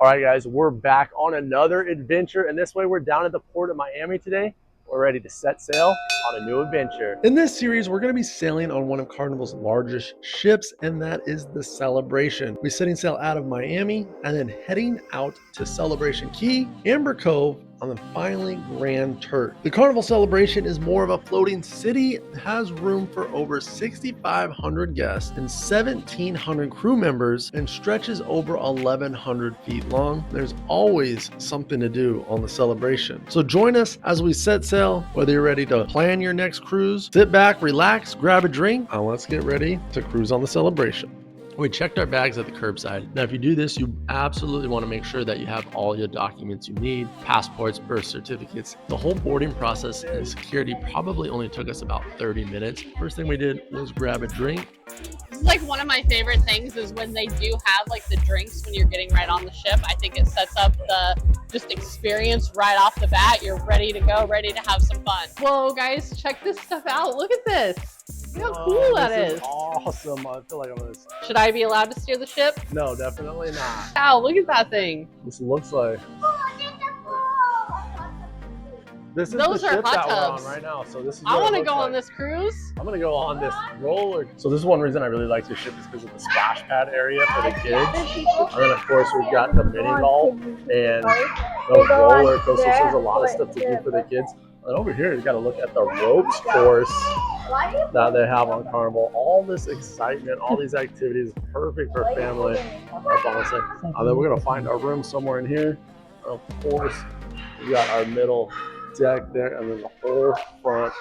All right, guys, we're back on another adventure, and this way we're down at the port of Miami today. We're ready to set sail on a new adventure. In this series, we're going to be sailing on one of Carnival's largest ships, and that is the Celebration. We're setting sail out of Miami and then heading out to Celebration Key, Amber Cove, and then finally Grand Turk. The Carnival Celebration is more of a floating city. It has room for over 6,500 guests and 1,700 crew members and stretches over 1,100 feet long. There's always something to do on the Celebration. So join us as we set sail, whether you're ready to plan your next cruise, sit back, relax, grab a drink, and let's get ready to cruise on the Celebration. We checked our bags at the curbside. Now, if you do this, you absolutely want to make sure that you have all your documents you need, passports, birth certificates. The whole boarding process and security probably only took us about 30 minutes. First thing we did was grab a drink. This is like one of my favorite things is when they do have like the drinks when you're getting right on the ship. I think it sets up the just experience right off the bat. You're ready to go, ready to have some fun. Whoa, guys, check this stuff out. Look at this. Look how cool that is. Awesome. I feel like I'm gonna... Should I be allowed to steer the ship? No, definitely not. Wow, look at that thing. This looks like... This is Those the are ship hot that tubs. we're on right now. So this is I want to go on this cruise. I'm gonna go on this roller. So this is one reason I really like this ship is because of the splash pad area for the kids. And then of course we've got the mini golf and the roller coaster. So there's a lot of stuff to do for the kids. And over here you got to look at the ropes course that they have on Carnival. All this excitement, all these activities, perfect for family. That's honestly. And then we're gonna find our room somewhere in here. Of course, we got our middle deck there, and then the whole front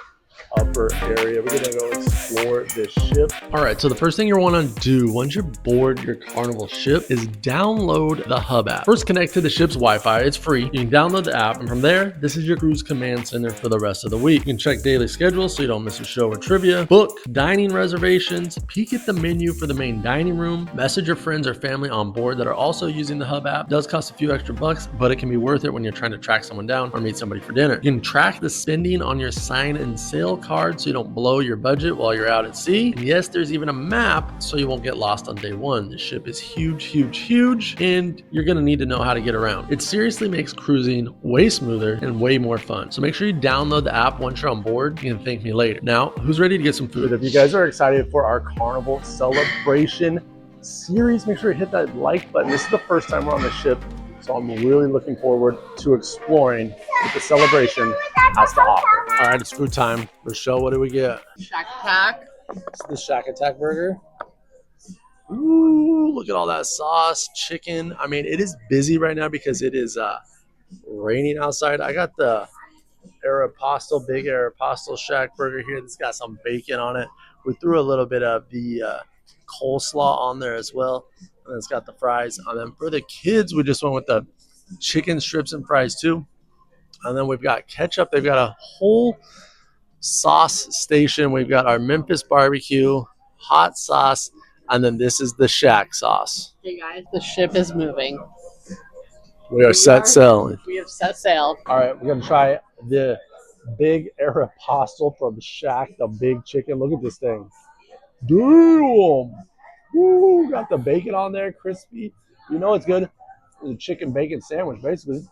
upper area. We're gonna go explore this ship. All right, so the first thing you want to do once you're board your Carnival ship is download the Hub app. First, connect to the ship's Wi-Fi. It's free. You can download the app, and from there, this is your cruise command center for the rest of the week. You can check daily schedules so you don't miss a show or trivia, book dining reservations, peek at the menu for the main dining room, message your friends or family on board that are also using the Hub app. It does cost a few extra bucks, but it can be worth it when you're trying to track someone down or meet somebody for dinner. You can track the spending on your sign and sail card so you don't blow your budget while you're out at sea. And yes, there's even a map so you won't get lost on day one. The ship is huge, huge, huge, and you're gonna need to know how to get around. It seriously makes cruising way smoother and way more fun. So make sure you download the app once you're on board. You can thank me later. Now, who's ready to get some food? If you guys are excited for our Carnival Celebration series, make sure you hit that like button. This is the first time we're on the ship, so I'm really looking forward to exploring what the Celebration has to offer. All right, it's food time. Rochelle, what do we get? Shaq Attack. It's the Shaq Attack burger. Ooh, look at all that sauce, chicken. I mean, it is busy right now because it is raining outside. I got the Aeropostale, big Aeropostale Shaq burger here. It's got some bacon on it. We threw a little bit of the coleslaw on there as well. And it's got the fries. And then for the kids, we just went with the chicken strips and fries too. And then we've got ketchup. They've got a whole sauce station. We've got our Memphis barbecue, hot sauce, and then this is the Shaq sauce. Hey guys, the ship is moving. We are set sail. We have set sail. All right, we're gonna try the big Aeropostale from Shaq, the big chicken. Look at this thing. Damn! Woo, got the bacon on there, crispy. You know it's good. It's a chicken bacon sandwich, basically.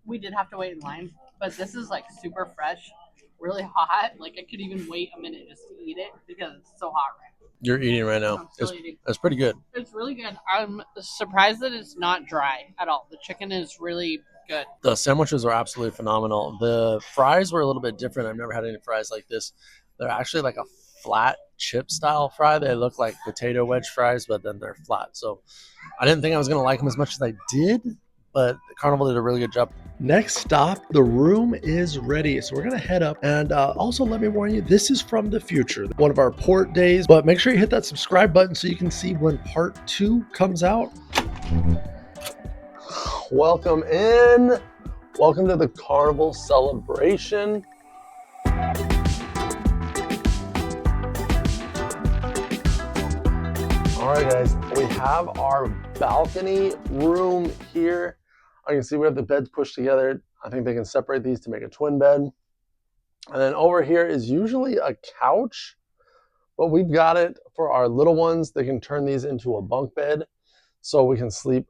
We did have to wait in line, but this is like super fresh, really hot. Like I could even wait a minute just to eat it because it's so hot right now. You're eating right now. That's pretty good. It's really good. I'm surprised that it's not dry at all. The chicken is really good. The sandwiches are absolutely phenomenal. The fries were a little bit different. I've never had any fries like this. They're actually like a flat chip style fry. They look like potato wedge fries, but then they're flat. So I didn't think I was going to like them as much as I did, but Carnival did a really good job. Next stop, the room is ready. So we're going to head up. And also let me warn you, this is from the future, one of our port days. But make sure you hit that subscribe button so you can see when part 2 comes out. Welcome in. Welcome to the Carnival Celebration. All right, guys, we have our balcony room here. You can see we have the beds pushed together. I think they can separate these to make a twin bed. And then over here is usually a couch, but we've got it for our little ones. They can turn these into a bunk bed, so we can sleep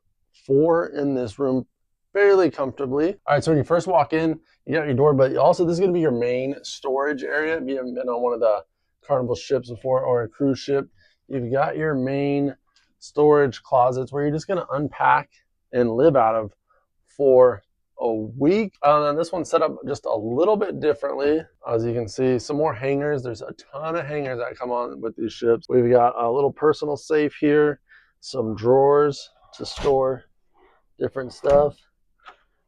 4 in this room fairly comfortably. All right, so when you first walk in, you got your door, but also this is gonna be your main storage area. If you haven't been on one of the Carnival ships before or a cruise ship, you've got your main storage closets where you're just gonna unpack and live out of for a week. And then this one's set up just a little bit differently. As you can see, some more hangers. There's a ton of hangers that come on with these ships. We've got a little personal safe here, some drawers to store different stuff,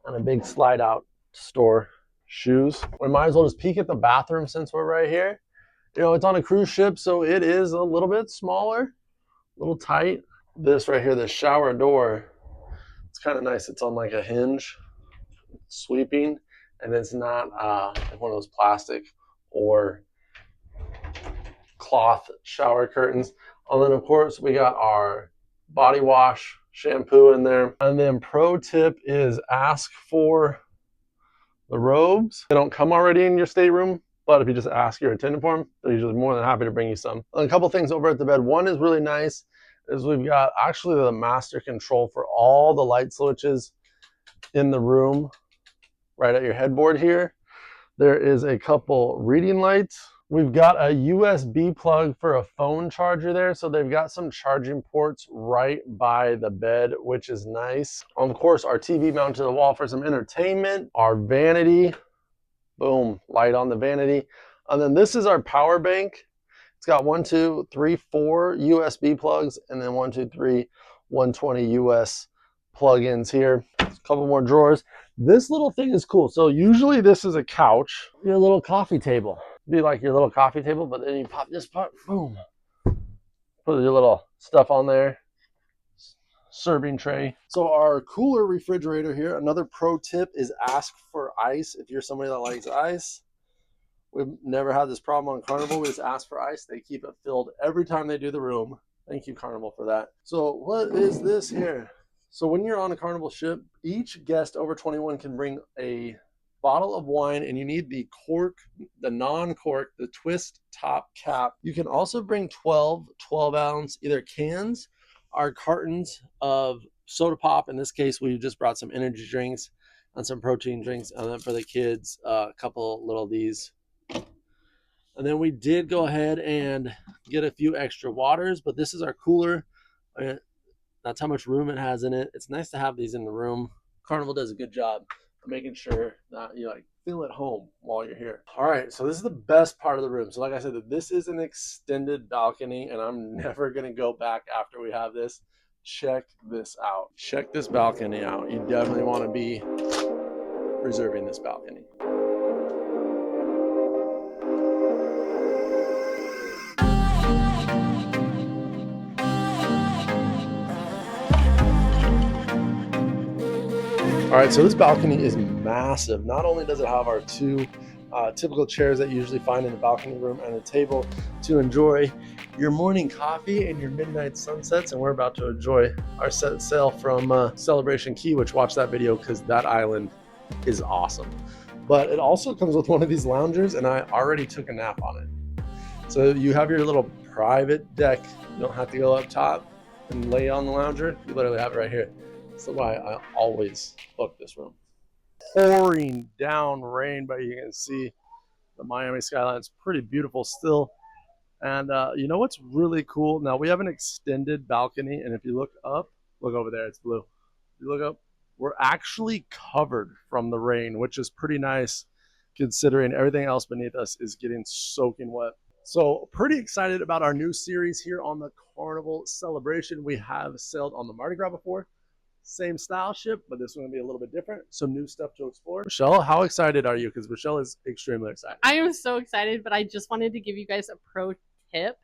and a big slide out to store shoes. We might as well just peek at the bathroom since we're right here. You know, it's on a cruise ship, so it is a little bit smaller, a little tight. This right here, the shower door, it's kind of nice. It's on like a hinge, sweeping, and it's not one of those plastic or cloth shower curtains. And then of course we got our body wash, shampoo in there. And then pro tip is ask for the robes. They don't come already in your stateroom, but if you just ask your attendant for them, they're usually more than happy to bring you some. And a couple things over at the bed. One is really nice is we've got actually the master control for all the light switches in the room right at your headboard here. There is a couple reading lights. We've got a USB plug for a phone charger there. So they've got some charging ports right by the bed, which is nice. Of course, our TV mounted to the wall for some entertainment. Our vanity, boom, light on the vanity. And then this is our power bank. It's got 1, 2, 3, 4 USB plugs, and then 1, 2, 3, 120 US plug-ins here. A couple more drawers. This little thing is cool. So usually this is a couch, your little coffee table. Be like your little coffee table, but then you pop this part, boom. Put your little stuff on there. Serving tray. So our cooler refrigerator here, another pro tip is ask for ice if you're somebody that likes ice. We've never had this problem on Carnival. We just ask for ice. They keep it filled every time they do the room. Thank you, Carnival, for that. So what is this here? So when you're on a Carnival ship, each guest over 21 can bring a bottle of wine, and you need the cork, the non-cork, the twist top cap. You can also bring 12 ounce either cans or cartons of soda pop. In this case, we just brought some energy drinks and some protein drinks, and then for the kids, a couple little of these. And then we did go ahead and get a few extra waters, but this is our cooler. That's how much room it has in it. It's nice to have these in the room. Carnival does a good job of making sure that you feel at home while you're here. All right, so this is the best part of the room. So like I said, this is an extended balcony, and I'm never gonna go back after we have this. Check this out. Check this balcony out. You definitely want to be reserving this balcony. All right, so this balcony is massive. Not only does it have our 2 typical chairs that you usually find in the balcony room and a table to enjoy your morning coffee and your midnight sunsets, and we're about to enjoy our set sail from Celebration Key, which watch that video because that island is awesome. But it also comes with one of these loungers, and I already took a nap on it. So you have your little private deck. You don't have to go up top and lay on the lounger. You literally have it right here. That's why I always book this room. Pouring down rain, but you can see the Miami skyline. It's pretty beautiful still. And you know what's really cool? Now we have an extended balcony, and if you look up, look over there, it's blue. If you look up, we're actually covered from the rain, which is pretty nice considering everything else beneath us is getting soaking wet. So pretty excited about our new series here on the Carnival Celebration. We have sailed on the Mardi Gras before. Same style ship, but this one will be a little bit different. Some new stuff to explore. Michelle, how excited are you? Because Michelle is extremely excited. I am so excited, but I just wanted to give you guys a pro tip.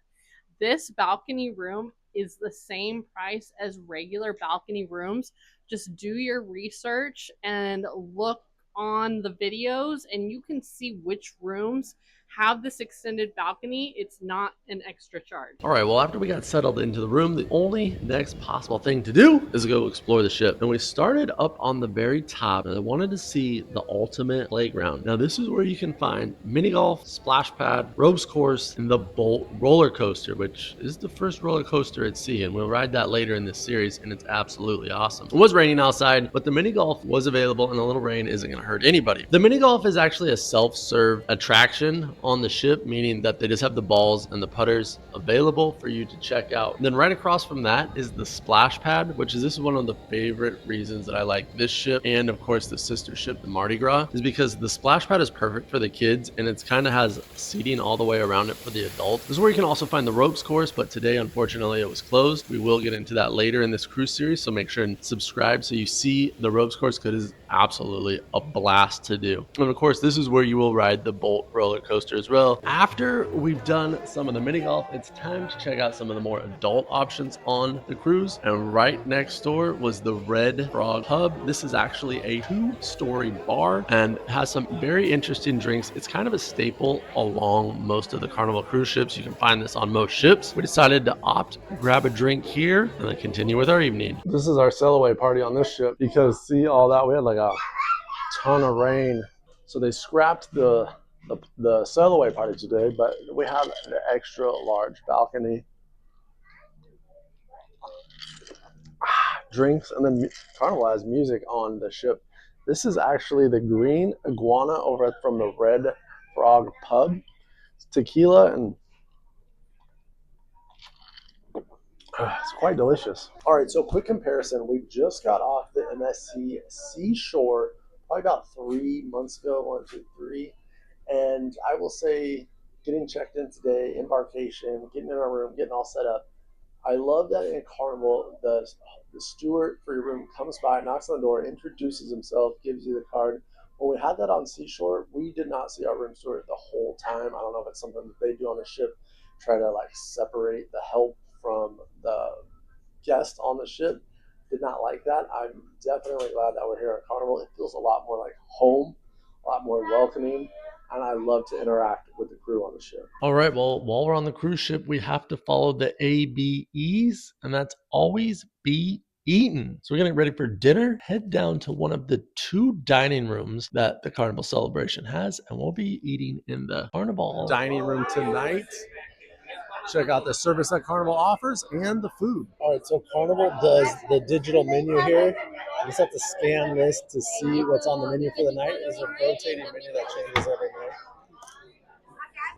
This balcony room is the same price as regular balcony rooms. Just do your research and look on the videos, and you can see which rooms have this extended balcony, it's not an extra charge. All right, well, after we got settled into the room, the only next possible thing to do is to go explore the ship. And we started up on the very top, and I wanted to see the ultimate playground. Now, this is where you can find mini golf, splash pad, ropes course, and the Bolt roller coaster, which is the first roller coaster at sea. And we'll ride that later in this series, and it's absolutely awesome. It was raining outside, but the mini golf was available, and a little rain isn't going to hurt anybody. The mini golf is actually a self-serve attraction on the ship, meaning that they just have the balls and the putters available for you to check out. And then right across from that is the splash pad, which is one of the favorite reasons that I like this ship, and of course the sister ship, the Mardi Gras, is because the splash pad is perfect for the kids, and it's kind of has seating all the way around it for the adults. This is where you can also find the ropes course, but today unfortunately it was closed. We will get into that later in this cruise series, so make sure and subscribe so you see the ropes course, because it's absolutely a blast to do. And of course this is where you will ride the Bolt roller coaster as well. After we've done some of the mini golf, it's time to check out some of the more adult options on the cruise. And right next door was the RedFrog Hub. This is actually a 2-story bar and has some very interesting drinks. It's kind of a staple along most of the Carnival cruise ships. You can find this on most ships. We decided to grab a drink here, and then continue with our evening. This is our sail away party on this ship, because see all that, we had like a ton of rain, so they scrapped the sail away party today, but we have an extra large balcony, drinks, and then Carnival has music on the ship. This is actually the Green Iguana over from the RedFrog pub. It's tequila, and it's quite delicious. All right, so quick comparison. We just got off the MSC Seashore probably about 3 months ago, 1, 2, 3. And I will say, getting checked in today, embarkation, getting in our room, getting all set up. I love that in Carnival, the steward for your room comes by, knocks on the door, introduces himself, gives you the card. When we had that on Seashore, we did not see our room steward the whole time. I don't know if it's something that they do on the ship, try to like separate the help from the guest on the ship. Did not like that. I'm definitely glad that we're here at Carnival. It feels a lot more like home, a lot more welcoming, and I love to interact with the crew on the ship. All right, well, while we're on the cruise ship, we have to follow the ABEs, and that's always be eaten. So we're getting ready for dinner. Head down to one of the 2 dining rooms that the Carnival Celebration has, and we'll be eating in the Carnival dining room tonight. Check out the service that Carnival offers and the food. All right, so Carnival does the digital menu here. You just have to scan this to see what's on the menu for the night. There's a rotating menu that changes every night.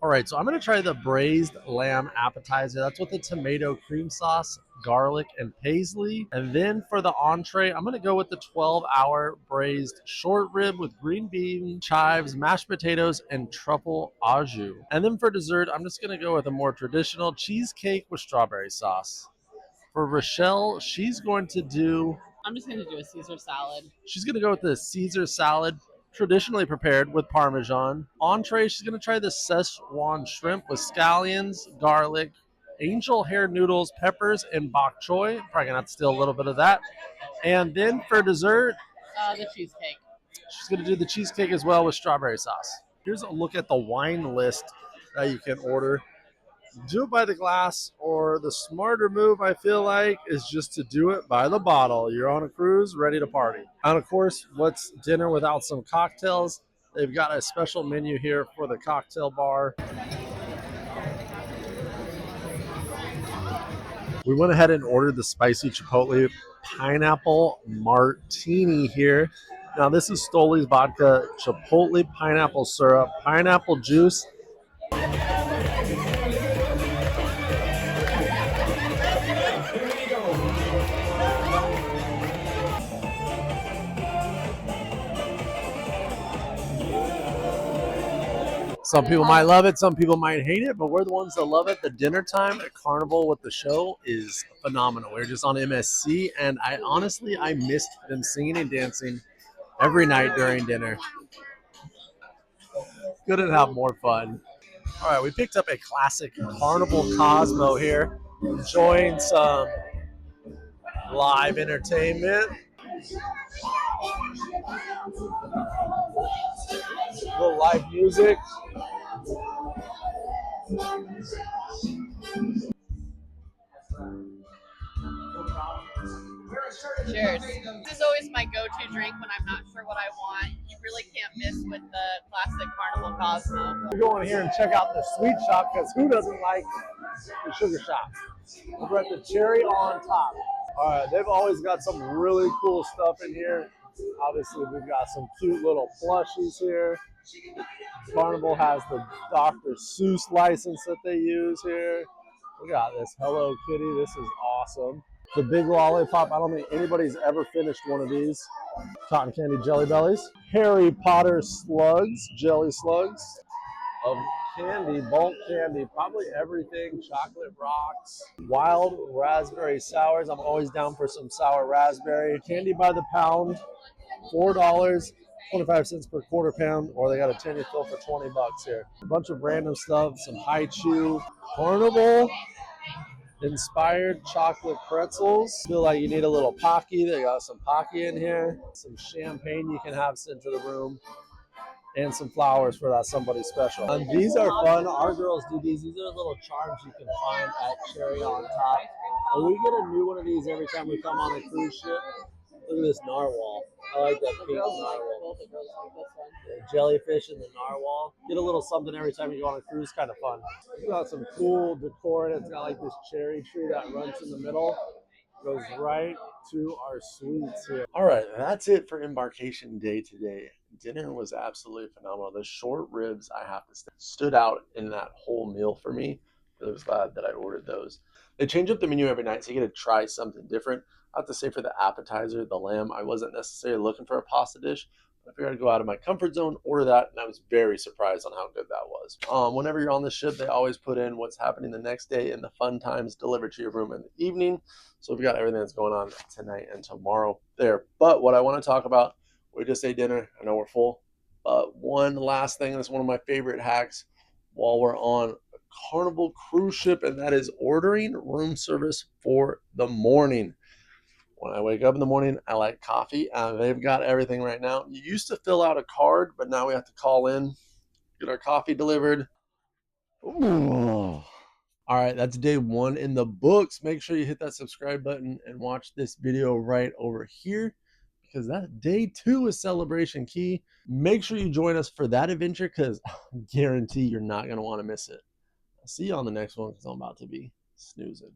All right, so I'm going to try the braised lamb appetizer. That's with the tomato cream sauce, garlic, and paisley. And then for the entree, I'm going to go with the 12-hour braised short rib with green bean, chives, mashed potatoes, and truffle au jus. And then for dessert, I'm just going to go with a more traditional cheesecake with strawberry sauce. For Rochelle, she's going to do... I'm just going to do a Caesar salad. She's going to go with the Caesar salad, traditionally prepared with Parmesan. Entree, she's going to try the Szechuan shrimp with scallions, garlic, angel hair noodles, peppers, and bok choy. Probably going to have to steal a little bit of that. And then for dessert, the cheesecake. She's going to do the cheesecake as well with strawberry sauce. Here's a look at the wine list that you can order. Do it by the glass, or the smarter move, I feel like, is just to do it by the bottle. You're on a cruise, ready to party. And of course, what's dinner without some cocktails? They've got a special menu here for the cocktail bar. We went ahead and ordered the spicy chipotle pineapple martini here. Now this is Stoli's vodka, chipotle pineapple syrup, pineapple juice. Some people might love it, some people might hate it, but we're the ones that love it. The dinner time at Carnival with the show is phenomenal. We're just on MSC, and I missed them singing and dancing every night during dinner. Couldn't have more fun. All right, we picked up a classic Carnival Cosmo here, enjoying some live entertainment. A little live music. Cheers. This is always my go-to drink when I'm not sure what I want. You really can't miss with the classic Carnival Cosmo. We're going here and check out the sweet shop because who doesn't like the sugar shop? We're at the cherry on top. All right, they've always got some really cool stuff in here. Obviously, we've got some cute little plushies here. Carnival has the Dr. Seuss license that they use here. We got this Hello Kitty. This is awesome. The big lollipop. I don't think anybody's ever finished one of these. Cotton candy jelly bellies. Harry Potter slugs, jelly slugs. Of candy, bulk candy, probably everything. Chocolate rocks, wild raspberry sours. I'm always down for some sour raspberry. Candy by the pound, $4, 25 cents per quarter pound, or they got a 10 fill for 20 bucks here. A bunch of random stuff, some high chew, Carnival inspired chocolate pretzels. Feel like you need a little Pocky. They got some Pocky in here. Some champagne you can have sent to the room. And some flowers for that somebody special. These are fun. Our girls do these. These are little charms you can find at Cherry on Top. And we get a new one of these every time we come on a cruise ship. Look at this narwhal. I like that pink narwhal. The jellyfish and the narwhal. Get a little something every time you go on a cruise. Kind of fun. It's got some cool decor. It's got like this cherry tree that runs in the middle. Goes right to our suites here. All right, that's it for embarkation day today. Dinner was absolutely phenomenal. The short ribs, I have to say, stood out in that whole meal for me. I was glad that I ordered those. They change up the menu every night, so you get to try something different. I have to say for the appetizer, the lamb, I wasn't necessarily looking for a pasta dish. I figured I'd go out of my comfort zone, order that, and I was very surprised on how good that was. Whenever you're on the ship, they always put in what's happening the next day and the fun times delivered to your room in the evening. So we've got everything that's going on tonight and tomorrow there. But what I want to talk about, we just ate dinner. I know we're full. But one last thing, that's one of my favorite hacks while we're on a Carnival cruise ship, and that is ordering room service for the morning. When I wake up in the morning, I like coffee. They've got everything right now. You used to fill out a card, but now we have to call in, get our coffee delivered. Ooh. All right, that's day one in the books. Make sure you hit that subscribe button and watch this video right over here because that's day two of Celebration Key. Make sure you join us for that adventure because I guarantee you're not going to want to miss it. I'll see you on the next one because I'm about to be snoozing.